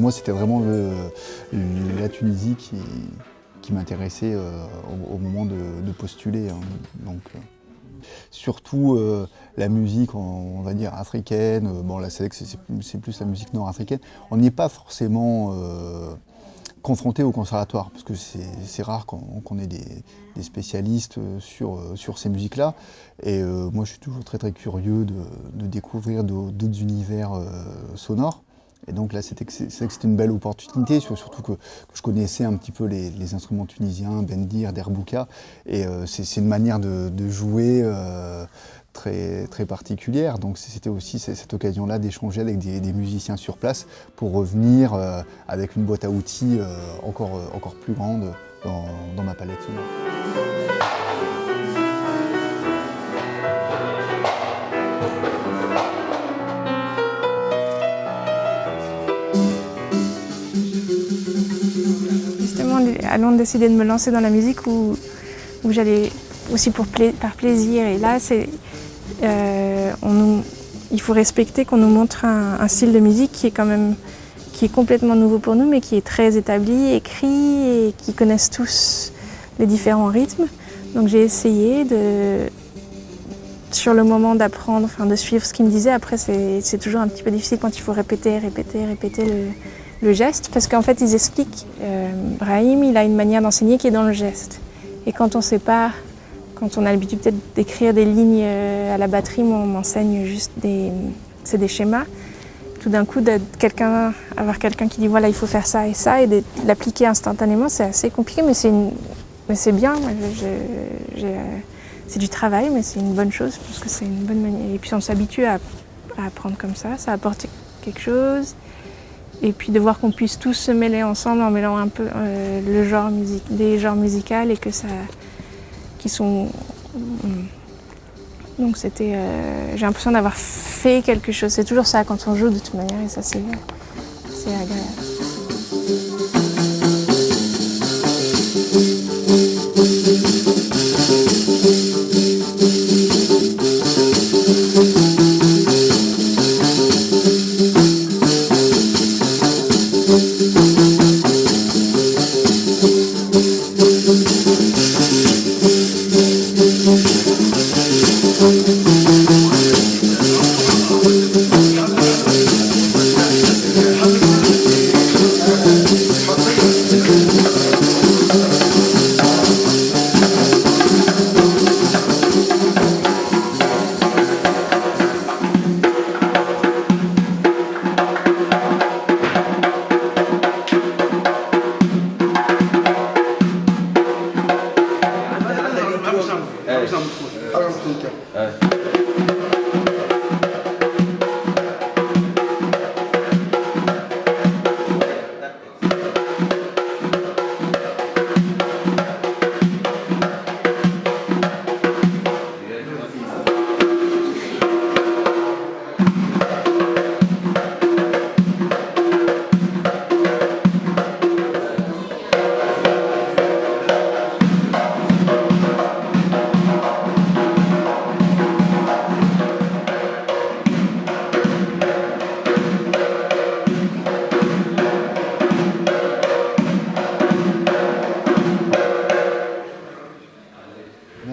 moi, c'était vraiment la Tunisie qui m'intéressait au moment de postuler. Hein. Donc, surtout la musique, on va dire, africaine. Bon, là, c'est plus la musique nord-africaine. On n'y est pas forcément confronté au conservatoire, parce que c'est rare qu'on ait des spécialistes sur ces musiques-là. Et moi, je suis toujours très curieux de découvrir d'autres univers sonores. Et donc là, c'est vrai que c'était une belle opportunité, surtout que je connaissais un petit peu les instruments tunisiens, bendir, derbouka. Et c'est une manière de jouer très particulière. Donc c'était aussi cette occasion-là d'échanger avec des musiciens sur place pour revenir avec une boîte à outils encore plus grande dans ma palette sonore. Justement, à Londres, décidé de me lancer dans la musique où j'allais aussi par plaisir. Et là, il faut respecter qu'on nous montre un style de musique qui est complètement nouveau pour nous, mais qui est très établi, écrit et qui connaissent tous les différents rythmes. Donc j'ai essayé sur le moment d'apprendre, de suivre ce qu'il me disait. Après, c'est toujours un petit peu difficile quand il faut répéter le geste, parce qu'en fait, ils expliquent. Brahim, il a une manière d'enseigner qui est dans le geste. Et quand on sait pas, quand on a l'habitude peut-être d'écrire des lignes à la batterie, moi on m'enseigne juste c'est des schémas. Tout d'un coup, avoir quelqu'un qui dit voilà, il faut faire ça et ça, et de l'appliquer instantanément, c'est assez compliqué, mais c'est bien. C'est du travail, mais c'est une bonne chose, parce que c'est une bonne manière. Et puis on s'habitue à apprendre comme ça apporte quelque chose. Et puis de voir qu'on puisse tous se mêler ensemble en mêlant un peu des genres musicaux et que ça, qui sont. Donc c'était, j'ai l'impression d'avoir fait quelque chose. C'est toujours ça quand on joue de toute manière, et ça c'est agréable.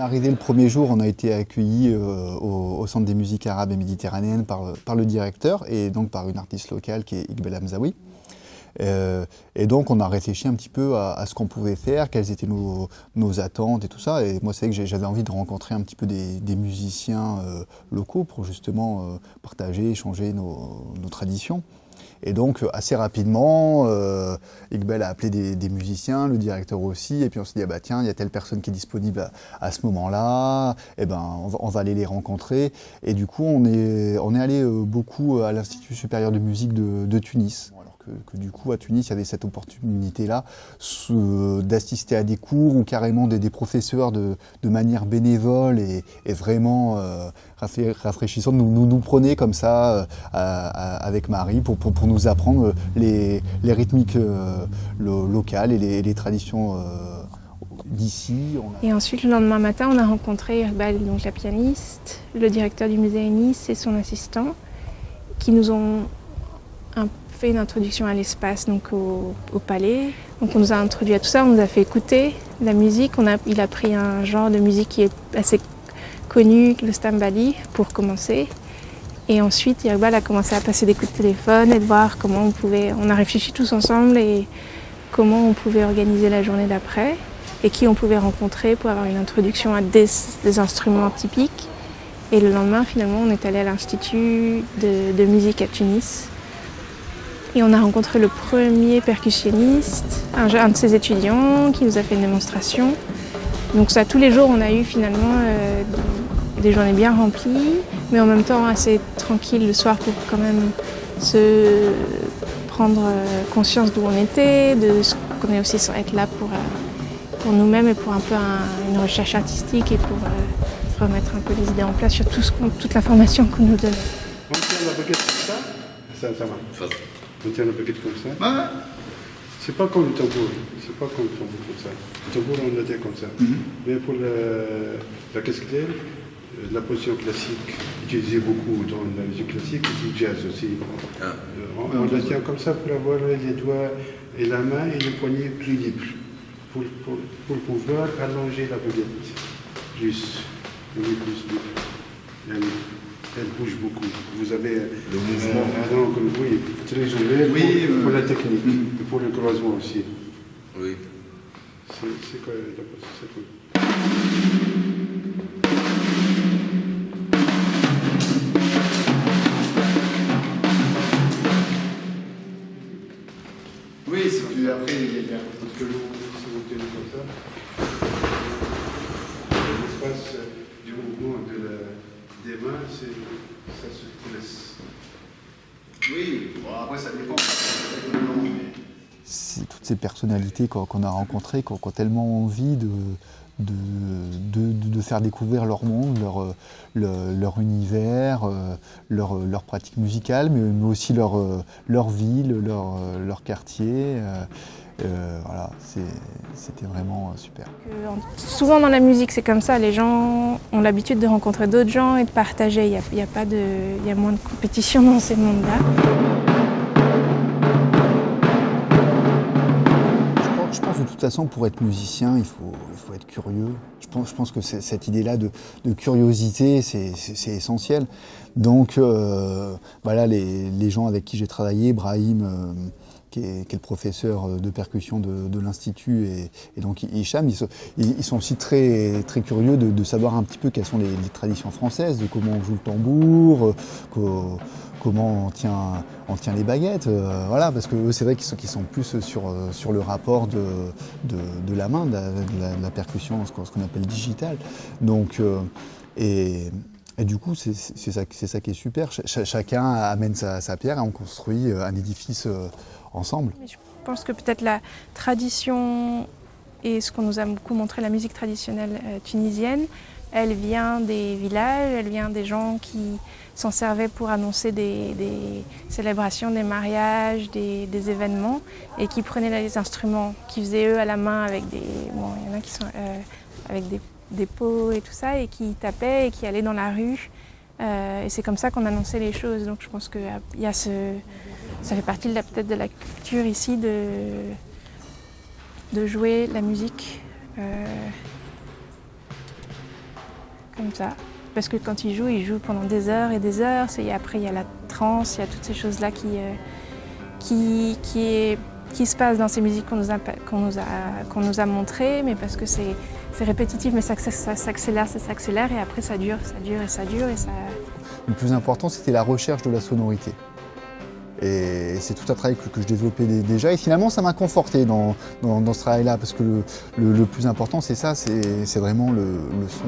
Arrivé le premier jour, on a été accueillis au Centre des musiques arabes et méditerranéennes par le directeur et donc par une artiste locale qui est Iqbal Hamzaoui. Et donc on a réfléchi un petit peu à ce qu'on pouvait faire, quelles étaient nos attentes et tout ça. Et moi c'est vrai que j'avais envie de rencontrer un petit peu des musiciens locaux pour justement partager, échanger nos traditions. Et donc assez rapidement, Iqbal a appelé des musiciens, le directeur aussi, et puis on s'est dit ah bah tiens, il y a telle personne qui est disponible à ce moment-là, et ben on va aller les rencontrer. Et du coup on est allé beaucoup à l'Institut supérieur de musique de Tunis. Alors que du coup à Tunis il y avait cette opportunité-là d'assister à des cours où carrément des professeurs de manière bénévole et vraiment rafraîchissante nous prenaient comme ça avec Marie pour nous apprendre les rythmiques locales et les traditions d'ici. Et ensuite, le lendemain matin, on a rencontré Iqbal, donc la pianiste, le directeur du musée à Nice et son assistant, qui nous ont fait une introduction à l'espace, donc au palais. Donc on nous a introduit à tout ça, on nous a fait écouter la musique. Il a pris un genre de musique qui est assez connu, le stambali, pour commencer. Et ensuite, Iqbal a commencé à passer des coups de téléphone et de voir comment on pouvait... On a réfléchi tous ensemble et comment on pouvait organiser la journée d'après et qui on pouvait rencontrer pour avoir une introduction à des instruments typiques. Et le lendemain, finalement, on est allé à l'Institut de musique à Tunis. Et on a rencontré le premier percussionniste, un de ses étudiants, qui nous a fait une démonstration. Donc ça, tous les jours, on a eu finalement des journées bien remplies, mais en même temps assez tranquilles le soir pour quand même se prendre conscience d'où on était, de ce qu'on est aussi être là pour nous-mêmes et pour un peu une recherche artistique et pour remettre un peu les idées en place sur toute l'information qu'on nous donne. On tient la baguette comme ça, ça va. On tient la baguette comme ça. Ouais. C'est pas comme le tambour, c'est pas comme le tambour comme ça. Le tambour on le tient comme ça. Mais pour la casquette, la position classique, utilisée beaucoup dans la musique classique, et du jazz aussi. On la tient comme ça pour avoir les doigts et la main et le poignet plus libre. Pour pouvoir allonger la baguette. Plus libre. Elle bouge beaucoup. Vous avez le mouvement. Un angle, oui, très ouvert pour la technique, et pour le croisement aussi. Oui. C'est quoi c'est cool. Oui, c'est que après, il y a Parce que si vous tenez comme ça, l'espace du mouvement des mains, ça se laisse. Oui, bon, après ça dépend. C'est toutes ces personnalités qu'on a rencontrées, qui ont tellement envie de faire découvrir leur monde, leur univers, leur pratique musicale, mais aussi leur ville, leur quartier. Voilà, c'était vraiment super. Souvent dans la musique, c'est comme ça, les gens ont l'habitude de rencontrer d'autres gens et de partager. Il y a moins de compétition dans ces mondes-là. Je pense de toute façon, pour être musicien, il faut être curieux. Je pense que cette idée-là de curiosité, c'est essentiel. Donc, voilà, les gens avec qui j'ai travaillé, Brahim, qui est le professeur de percussion de l'Institut, et donc Hicham, ils sont aussi très, très curieux de savoir un petit peu quelles sont les traditions françaises, de comment on joue le tambour, comment on tient les baguettes, voilà, parce que eux, c'est vrai qu'ils sont plus sur le rapport de la main, de la percussion, ce qu'on appelle digital. Donc, et du coup, c'est ça qui est super. Chacun amène sa pierre et on construit un édifice ensemble. Je pense que peut-être la tradition et ce qu'on nous a beaucoup montré, la musique traditionnelle tunisienne, elle vient des villages, elle vient des gens qui s'en servaient pour annoncer des célébrations, des mariages, des événements, et qui prenaient les instruments, qui faisaient eux à la main avec il y en a qui sont avec des pots et tout ça, et qui tapaient et qui allaient dans la rue. Et c'est comme ça qu'on annonçait les choses. Donc je pense que ça fait partie peut-être de la culture ici de jouer la musique comme ça. Parce que quand ils jouent pendant des heures et des heures. Après, il y a la trance, il y a toutes ces choses-là qui se passent dans ces musiques qu'on nous a montrées, mais parce que c'est répétitif, mais ça s'accélère, et après ça dure. Le plus important, c'était la recherche de la sonorité. Et c'est tout un travail que je développais déjà. Et finalement, ça m'a conforté dans ce travail-là, parce que le plus important, c'est ça, c'est vraiment le son.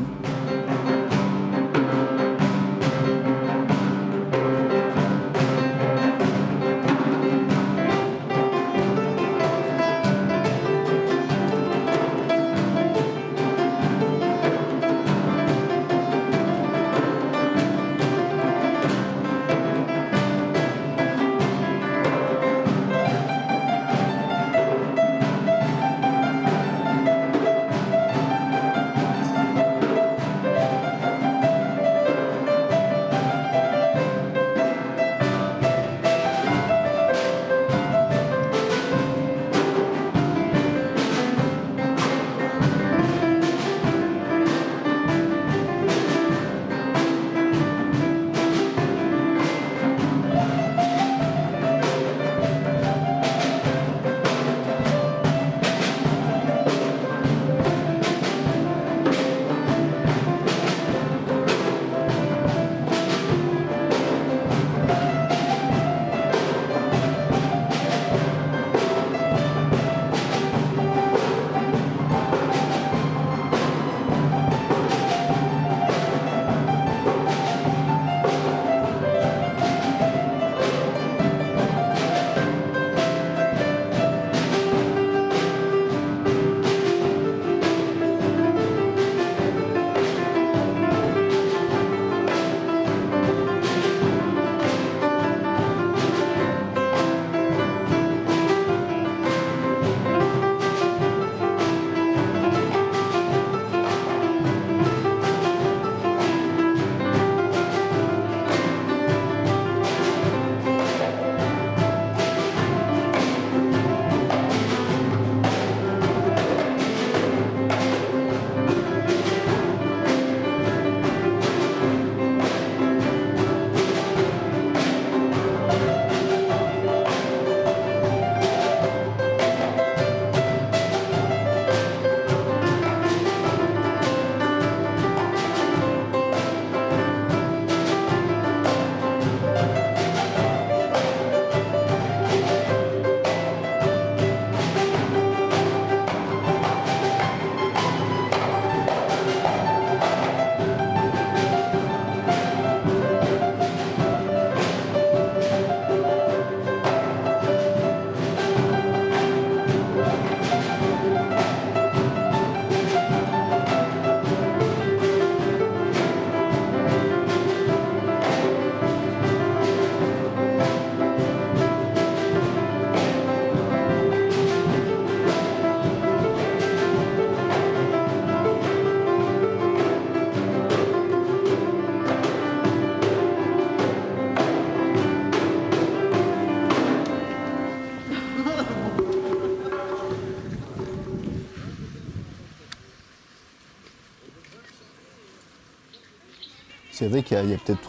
C'est vrai qu'il y a peut-être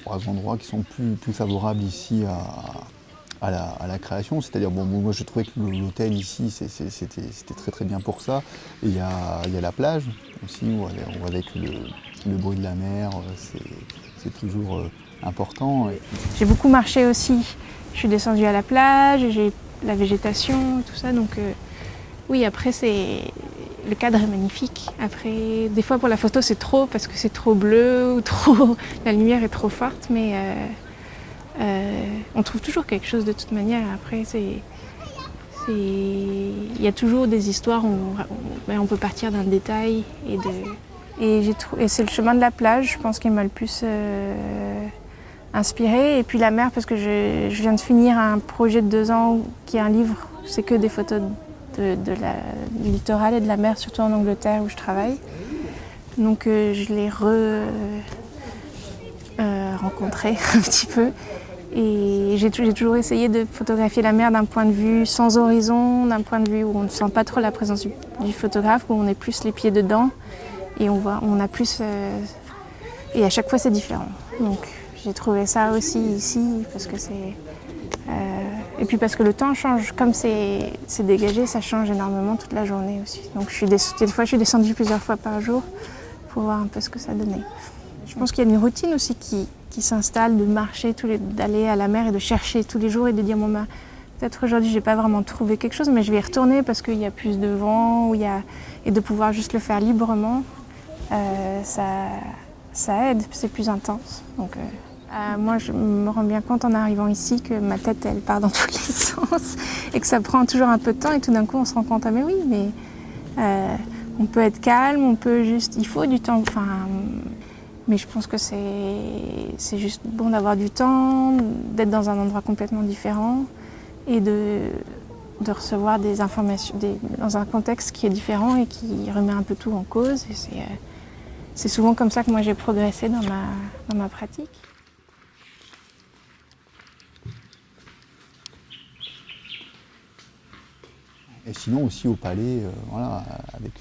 3 endroits qui sont plus favorables ici à la création. C'est-à-dire, bon, moi je trouvais que l'hôtel ici, c'était très très bien pour ça. Et il y a la plage aussi, où avec le bruit de la mer, c'est toujours important. J'ai beaucoup marché aussi. Je suis descendue à la plage, j'ai la végétation, tout ça. Donc oui, après le cadre est magnifique. Après, des fois pour la photo c'est trop parce que c'est trop bleu ou trop la lumière est trop forte, mais on trouve toujours quelque chose de toute manière. Après, il y a toujours des histoires où on peut partir d'un détail et c'est le chemin de la plage, je pense, qui m'a le plus inspirée. Et puis la mer, parce que je viens de finir un projet de 2 ans qui est un livre, c'est que des photos du littoral et de la mer, surtout en Angleterre où je travaille. Donc je l'ai rencontré un petit peu. Et j'ai toujours essayé de photographier la mer d'un point de vue sans horizon, d'un point de vue où on ne sent pas trop la présence du photographe, où on est plus les pieds dedans et on a plus... et à chaque fois c'est différent. Donc j'ai trouvé ça aussi ici parce que c'est... et puis parce que le temps change, comme c'est dégagé, ça change énormément toute la journée aussi. Donc des fois je suis descendue plusieurs fois par jour pour voir un peu ce que ça donnait. Je pense qu'il y a une routine aussi qui s'installe, de marcher, d'aller à la mer et de chercher tous les jours et de dire bon ben, peut-être aujourd'hui j'ai pas vraiment trouvé quelque chose, mais je vais y retourner parce qu'il y a plus de vent, et de pouvoir juste le faire librement, ça aide, c'est plus intense. Donc moi je me rends bien compte en arrivant ici que ma tête elle part dans tous les sens et que ça prend toujours un peu de temps et tout d'un coup on se rend compte ah mais oui mais on peut être calme, il faut du temps. Mais je pense que c'est juste bon d'avoir du temps, d'être dans un endroit complètement différent et de recevoir des informations dans un contexte qui est différent et qui remet un peu tout en cause. Et c'est souvent comme ça que moi j'ai progressé dans ma pratique. Et sinon aussi au palais, voilà, avec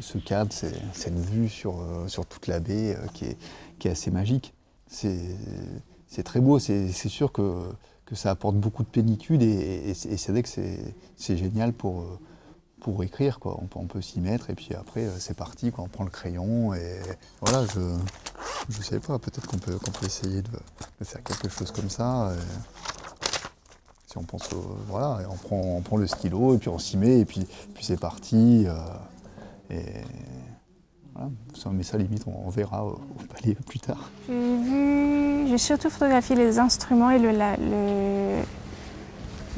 ce cadre, cette vue sur toute la baie qui est assez magique. C'est très beau, c'est sûr que ça apporte beaucoup de plénitude et c'est vrai que c'est génial pour écrire, quoi. On peut s'y mettre et puis après c'est parti, quoi. On prend le crayon et voilà, je sais pas, peut-être qu'on peut essayer de faire quelque chose comme ça. Si on pense voilà, et on prend le stylo et puis on s'y met et puis c'est parti. Et voilà, mais ça limite on verra au palais plus tard. J'ai surtout photographié les instruments et le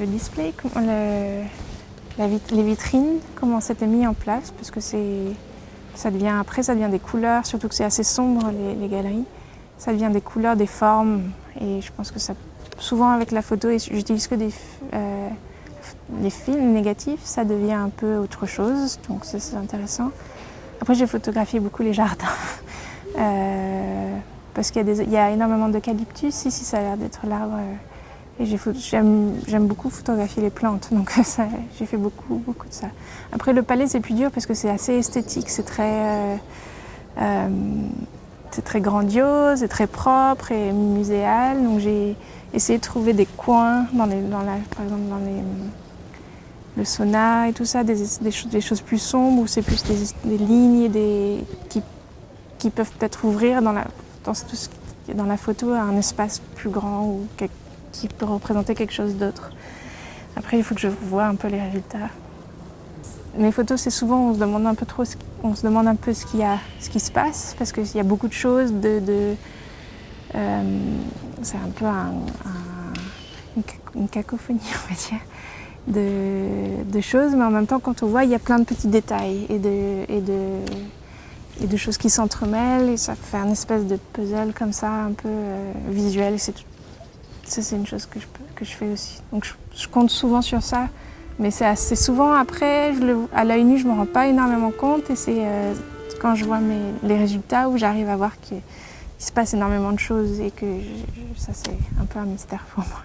display, les vitrines, comment c'était mis en place, parce que ça devient des couleurs, surtout que c'est assez sombre les galeries. Ça devient des couleurs, des formes, et je pense que ça, souvent avec la photo, et j'utilise que les films négatifs, ça devient un peu autre chose, donc ça, c'est intéressant. Après j'ai photographié beaucoup les jardins, parce qu'il y a énormément d'eucalyptus, ici ça a l'air d'être l'arbre, et j'aime beaucoup photographier les plantes, donc j'ai fait beaucoup de ça. Après le palais c'est plus dur parce que c'est assez esthétique, c'est très grandiose, c'est très propre et muséal, donc j'ai essayé de trouver des coins par exemple dans le sauna et tout ça, des choses plus sombres où c'est plus des lignes et qui peuvent peut-être ouvrir dans tout ce qui est dans la photo à un espace plus grand ou qui peut représenter quelque chose d'autre. Après, il faut que je vois un peu les résultats. Mes photos, c'est souvent on se demande un peu ce qui se passe parce qu'il y a beaucoup de choses c'est un peu une cacophonie, on va dire. De choses, mais en même temps, quand on voit, il y a plein de petits détails et de choses qui s'entremêlent et ça fait un espèce de puzzle comme ça, un peu visuel. Ça, c'est une chose que je fais aussi. Donc je compte souvent sur ça, mais c'est assez souvent après, à l'œil nu, je ne me rends pas énormément compte et c'est quand je vois les résultats où j'arrive à voir qu'il se passe énormément de choses et que ça, c'est un peu un mystère pour moi.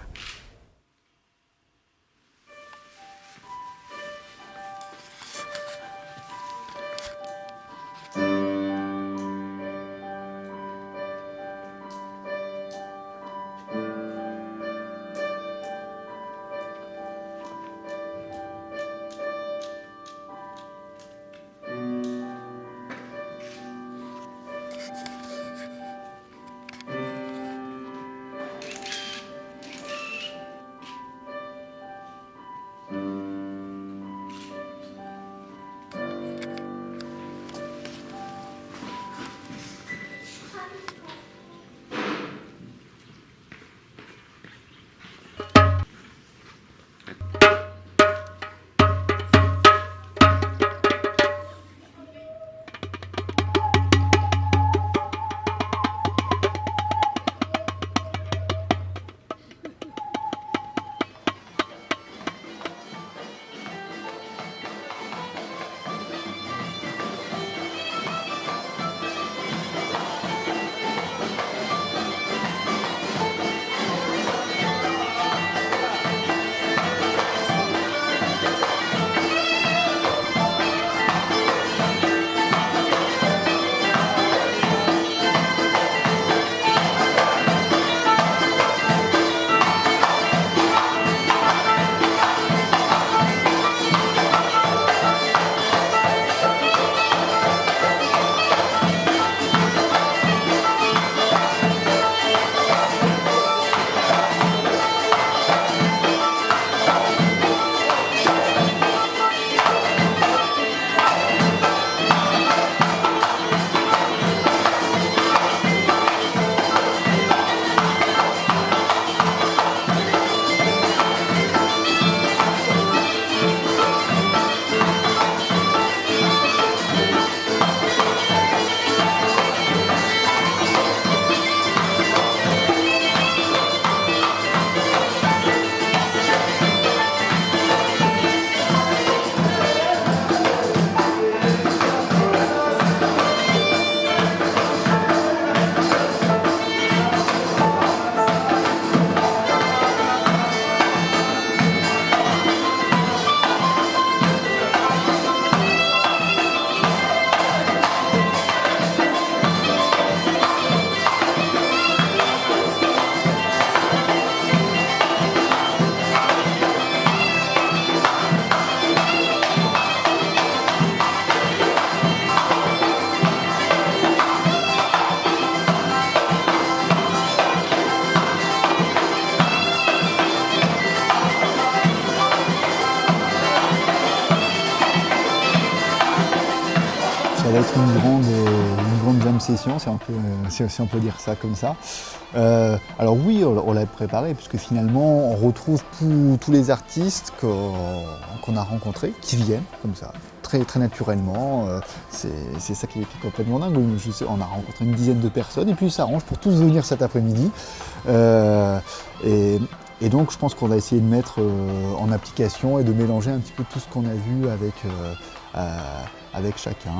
être une grande jam session, si on peut dire ça comme ça. Alors oui, on l'a préparé, puisque finalement, on retrouve tous les artistes qu'on a rencontrés, qui viennent comme ça, très naturellement. C'est ça qui est complètement dingue. On a rencontré une dizaine de personnes, et puis ils s'arrangent pour tous venir cet après-midi. Et donc je pense qu'on va essayer de mettre en application et de mélanger un petit peu tout ce qu'on a vu avec chacun,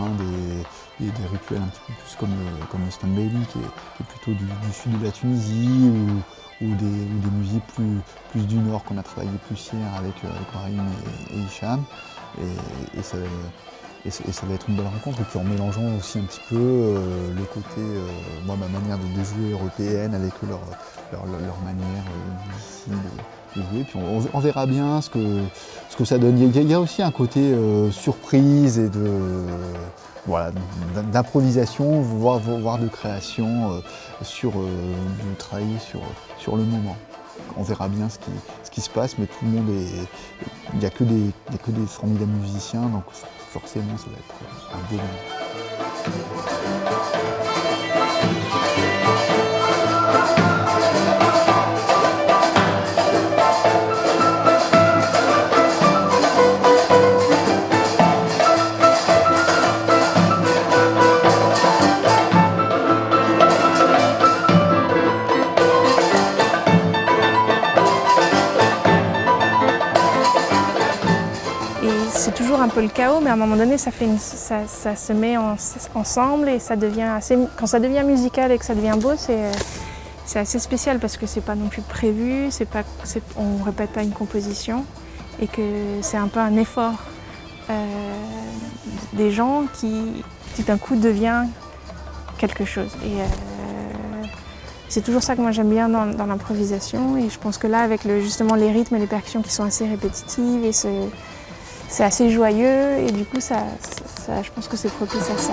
des rituels un petit peu plus comme le Stambeli qui est plutôt du sud de la Tunisie, ou des musiques plus du nord qu'on a travaillé plus hier avec Brahim et Hicham. Et ça va être une belle rencontre, et puis en mélangeant aussi un petit peu le côté, ma manière de jouer européenne avec leur manière ici de jouer. Puis on verra bien ce que ça donne. Il y a aussi un côté surprise et d'improvisation, voire de création, de travailler sur le moment. On verra bien ce qui se passe, mais tout le monde il n'y a que des formidables musiciens, donc forcément ça va être un beau moment. C'est toujours un peu le chaos, mais à un moment donné, ça se met ensemble, et ça devient quand ça devient musical et que ça devient beau, c'est assez spécial, parce que c'est pas non plus prévu, on répète pas une composition, et que c'est un peu un effort des gens qui d'un coup devient quelque chose. Et c'est toujours ça que moi j'aime bien dans l'improvisation, et je pense que là, avec justement les rythmes et les percussions qui sont assez répétitives, et c'est assez joyeux, et du coup, je pense que c'est propice à ça.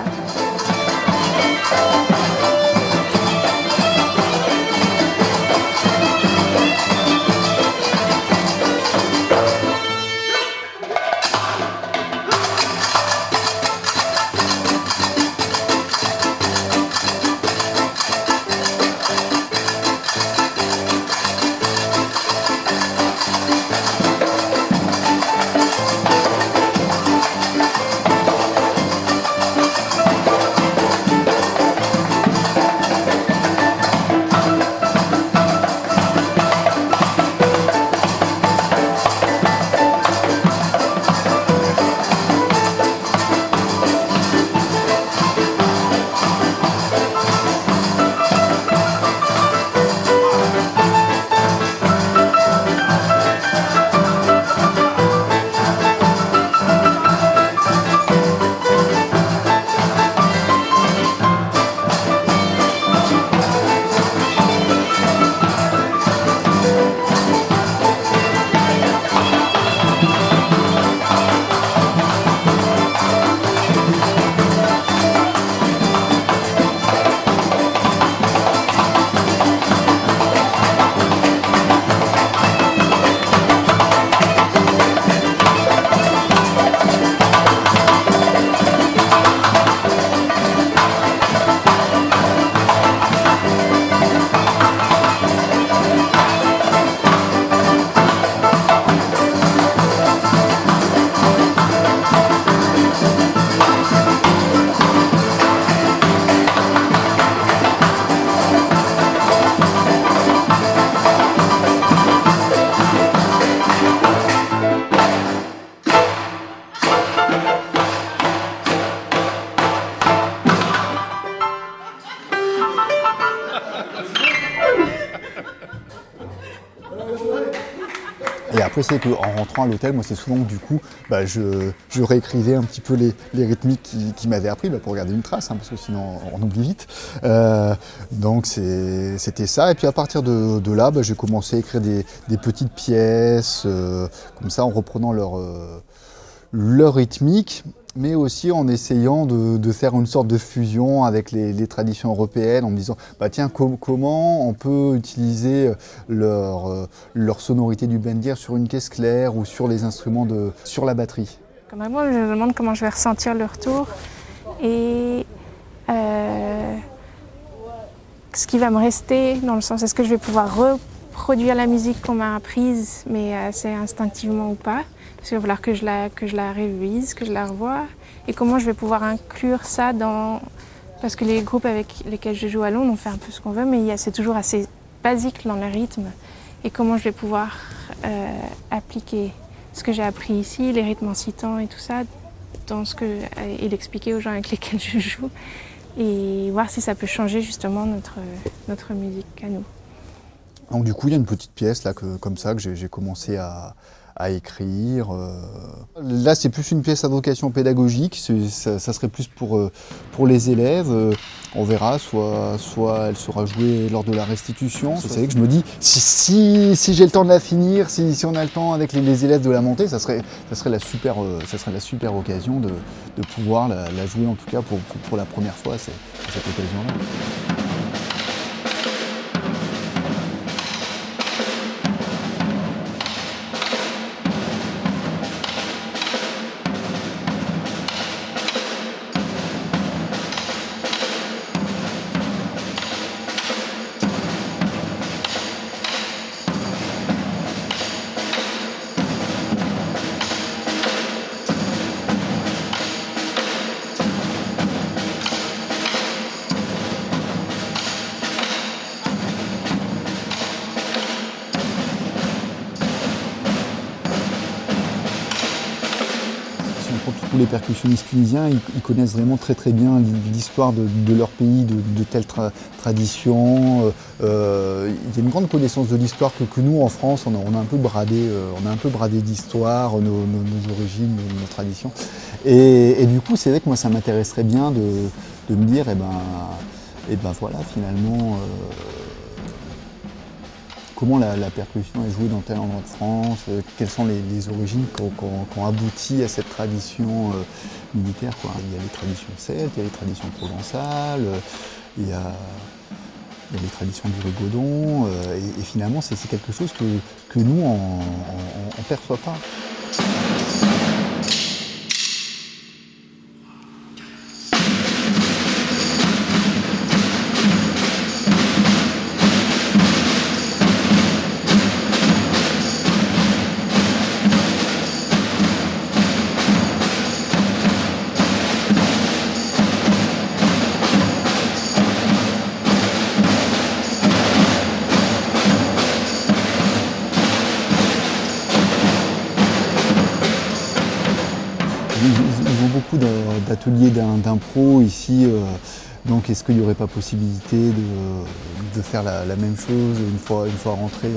Et après, c'est qu'en rentrant à l'hôtel, moi, c'est souvent que du coup, je réécrivais un petit peu les rythmiques qui m'avaient appris, pour garder une trace, parce que sinon on oublie vite. Donc c'était ça. Et puis à partir de là, j'ai commencé à écrire des petites pièces, comme ça, en reprenant leur rythmique, mais aussi en essayant de faire une sorte de fusion avec les traditions européennes, en me disant tiens, comment on peut utiliser leur sonorité du bendir sur une caisse claire ou sur les instruments sur la batterie. Moi, je me demande comment je vais ressentir le retour, et ce qui va me rester, dans le sens est-ce que je vais pouvoir reproduire la musique qu'on m'a apprise, mais assez instinctivement ou pas, parce qu'il va falloir que je la révise, que je la revoie, et comment je vais pouvoir inclure ça dans... Parce que les groupes avec lesquels je joue à Londres, on fait un peu ce qu'on veut, mais c'est toujours assez basique dans le rythme, et comment je vais pouvoir appliquer ce que j'ai appris ici, les rythmes en citant et tout ça, et l'expliquer aux gens avec lesquels je joue, et voir si ça peut changer justement notre musique à nous. Donc du coup, il y a une petite pièce là, comme ça que j'ai commencé à écrire. Là, c'est plus une pièce à vocation pédagogique, ça serait plus pour les élèves. On verra, soit elle sera jouée lors de la restitution. Vous savez que je me dis, si j'ai le temps de la finir, si on a le temps avec les élèves de la monter, ça serait la super occasion de pouvoir la jouer, en tout cas pour la première fois, cette occasion-là. Tous les percussionnistes tunisiens, ils connaissent vraiment très bien l'histoire de leur pays, de telles traditions. Il y a une grande connaissance de l'histoire que nous, en France, on a un peu bradé d'histoire, nos origines, nos traditions. Et du coup, c'est vrai que moi, ça m'intéresserait bien de me dire, voilà, finalement, comment la percussion est jouée dans tel endroit de France, quelles sont les origines qui ont abouti à cette tradition militaire, quoi. Il y a les traditions celtes, il y a les traditions provençales, il y a les traditions du rigodon, et finalement c'est quelque chose que nous, on ne perçoit pas. Ils ont beaucoup d'ateliers d'impro ici, donc est-ce qu'il n'y aurait pas possibilité de faire la même chose une fois rentré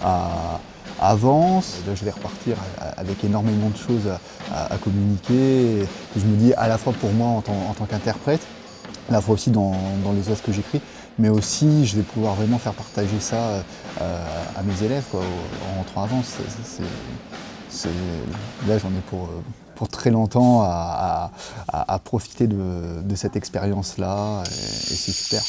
à Vence? Là, je vais repartir avec énormément de choses à communiquer, et je me dis à la fois pour moi en tant qu'interprète, à la fois aussi dans les œuvres que j'écris, mais aussi je vais pouvoir vraiment faire partager ça à mes élèves, quoi, en rentrant à Vence. Là, j'en ai pour très longtemps à profiter de cette expérience-là, et c'est super.